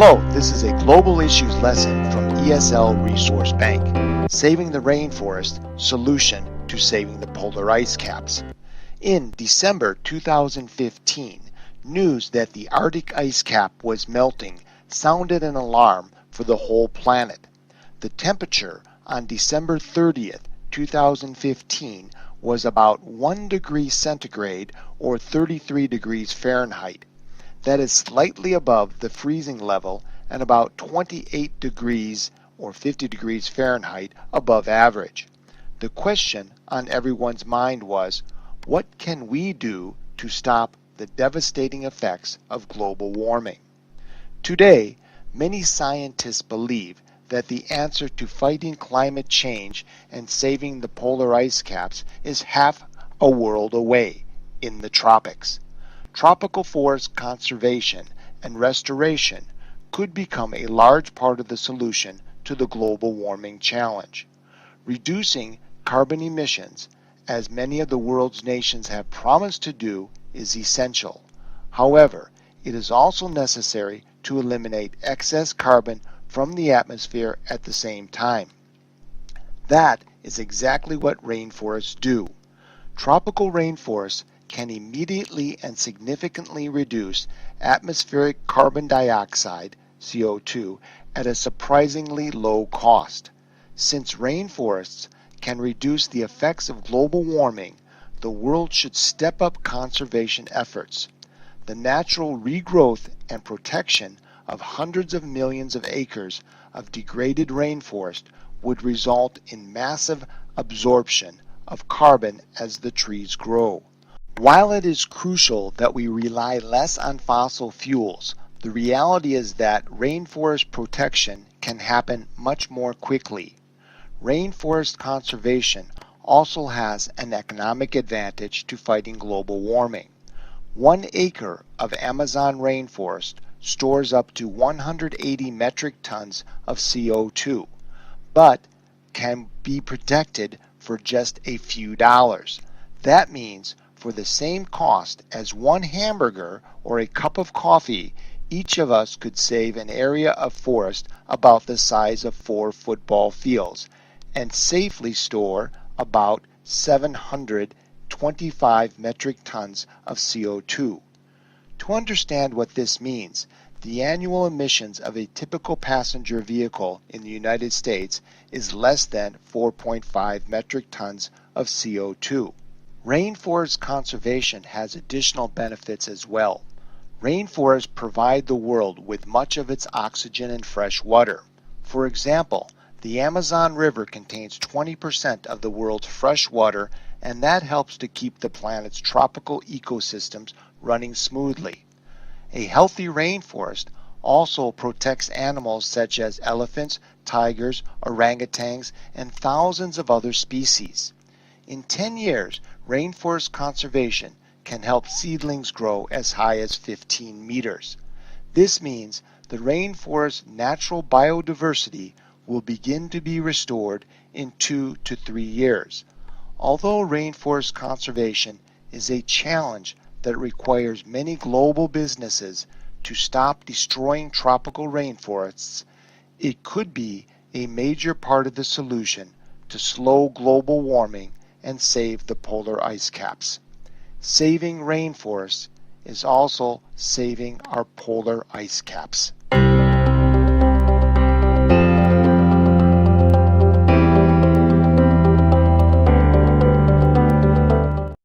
Hello, this is a Global Issues lesson from ESL Resource Bank, Saving the Rainforest, Solution to Saving the Polar Ice Caps. In December 2015, news that the Arctic ice cap was melting sounded an alarm for the whole planet. The temperature on December 30th, 2015 was about 1 degree centigrade or 33 degrees Fahrenheit. That is slightly above the freezing level and about 28 degrees or 50 degrees Fahrenheit above average. The question on everyone's mind was, what can we do to stop the devastating effects of global warming? Today, many scientists believe that the answer to fighting climate change and saving the polar ice caps is half a world away, in the tropics. Tropical forest conservation and restoration could become a large part of the solution to the global warming challenge. Reducing carbon emissions, as many of the world's nations have promised to do, is essential. However, it is also necessary to eliminate excess carbon from the atmosphere at the same time. That is exactly what rainforests do. Tropical rainforests can immediately and significantly reduce atmospheric carbon dioxide, CO2, at a surprisingly low cost. Since rainforests can reduce the effects of global warming, the world should step up conservation efforts. The natural regrowth and protection of hundreds of millions of acres of degraded rainforest would result in massive absorption of carbon as the trees grow. While it is crucial that we rely less on fossil fuels, the reality is that rainforest protection can happen much more quickly. Rainforest conservation also has an economic advantage to fighting global warming. 1 acre of Amazon rainforest stores up to 180 metric tons of CO2, but can be protected for just a few dollars. That means for the same cost as 1 hamburger or a cup of coffee, each of us could save an area of forest about the size of 4 football fields and safely store about 725 metric tons of CO2. To understand what this means, the annual emissions of a typical passenger vehicle in the United States is less than 4.5 metric tons of CO2. Rainforest conservation has additional benefits as well. Rainforests provide the world with much of its oxygen and fresh water. For example, the Amazon River contains 20% of the world's fresh water, and that helps to keep the planet's tropical ecosystems running smoothly. A healthy rainforest also protects animals such as elephants, tigers, orangutans, and thousands of other species. In 10 years, rainforest conservation can help seedlings grow as high as 15 meters. This means the rainforest's natural biodiversity will begin to be restored in 2 to 3 years. Although rainforest conservation is a challenge that requires many global businesses to stop destroying tropical rainforests, it could be a major part of the solution to slow global warming and save the polar ice caps. Saving rainforests is also saving our polar ice caps.